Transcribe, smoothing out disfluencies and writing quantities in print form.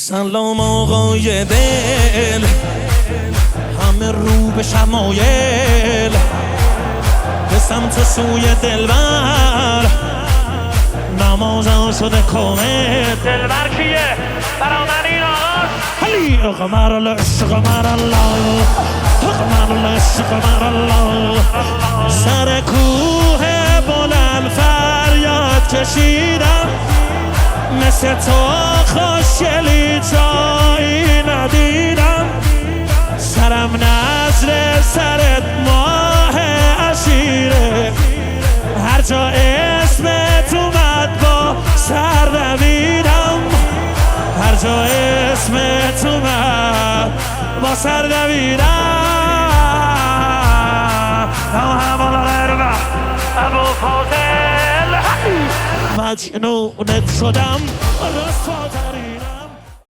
سلام آقای دل، همه رو به شمایل، به سمت سوی دلبر نمازم شده کامل. دلبر کیه؟ برادر این آقاست. علی قمر العشق قمر الله، قمر العشق قمر الله. سر کوه بلند فریاد کشیدم، مثل تو خوشگلی جایی ندیدم. سرم نظر سرت ماه عشیره، هر جا اسمت اومد با سر دویدم، هر جا اسمت اومد با سر دویدم. همون الاربع ابو فاضل مجنونت شدم رسواداری.